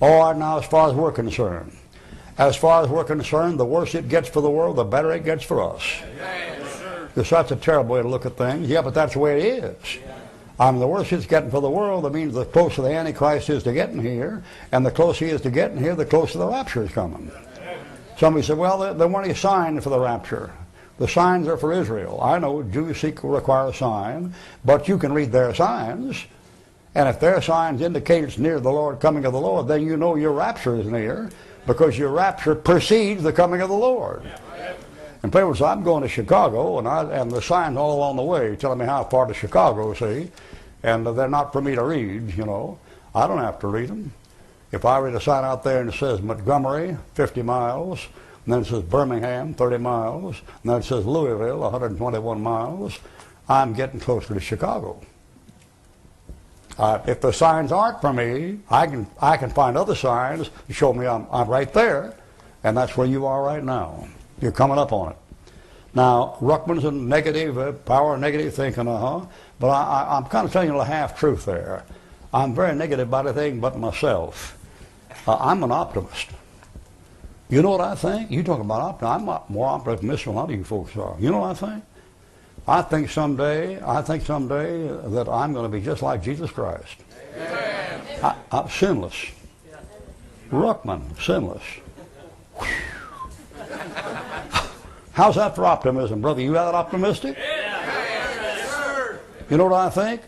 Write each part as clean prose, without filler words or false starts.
All right, now as far as we're concerned. As far as we're concerned, the worse it gets for the world, the better it gets for us. Because that's a terrible way to look at things. Yeah, but that's the way it is. I mean, the worse it's getting for the world, that means the closer the Antichrist is to getting here, and the closer he is to getting here, the closer the rapture is coming. Somebody said, well, there weren't any signs for the rapture. The signs are for Israel. I know Jews seek require a sign, but you can read their signs. And if their signs indicate it's near the Lord, coming of the Lord, then you know your rapture is near, because your rapture precedes the coming of the Lord. And people say, I'm going to Chicago, and the signs all along the way telling me how far to Chicago, see, and they're not for me to read, you know. I don't have to read them. If I read a sign out there and it says Montgomery, 50 miles, and then it says Birmingham, 30 miles, and then it says Louisville, 121 miles, I'm getting closer to Chicago. If the signs aren't for me, I can find other signs to show me I'm right there, and that's where you are right now. You're coming up on it. Now, Ruckman's a negative, power negative thinking, but I'm kind of telling you a half-truth there. I'm very negative about everything but myself. I'm an optimist. You know what I think? You talk about optimism. I'm more optimistic than a lot of you folks are. You know what I think? I think someday that I'm going to be just like Jesus Christ. I'm sinless. Ruckman, sinless. How's that for optimism, brother? You that optimistic? You know what I think?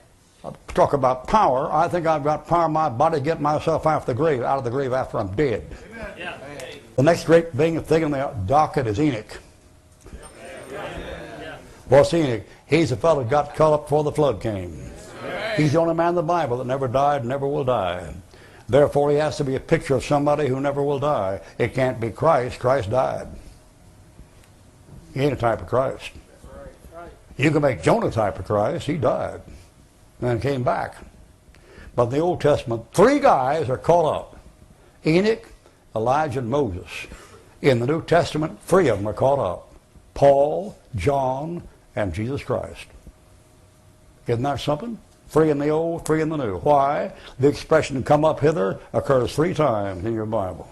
Talk about power. I think I've got power in my body to get myself out of the grave after I'm dead. The next great thing in the docket is Enoch. What's Enoch? He's the fellow who got caught up before the flood came. He's the only man in the Bible that never died and never will die. Therefore, he has to be a picture of somebody who never will die. It can't be Christ. Christ died. He ain't a type of Christ. You can make Jonah a type of Christ. He died and came back. But in the Old Testament, 3 guys are caught up. Enoch, Elijah, and Moses. In the New Testament, 3 of them are caught up. Paul, John, and Jesus Christ. Isn't that something? 3 in the Old, 3 in the New. Why? The expression "come up hither" occurs 3 times in your Bible.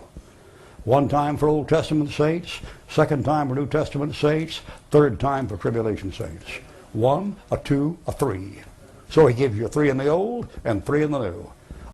1 time for Old Testament saints, 2nd time for New Testament saints, 3rd time for tribulation saints. 1, a 2, a 3. So he gives you 3 in the Old and 3 in the New.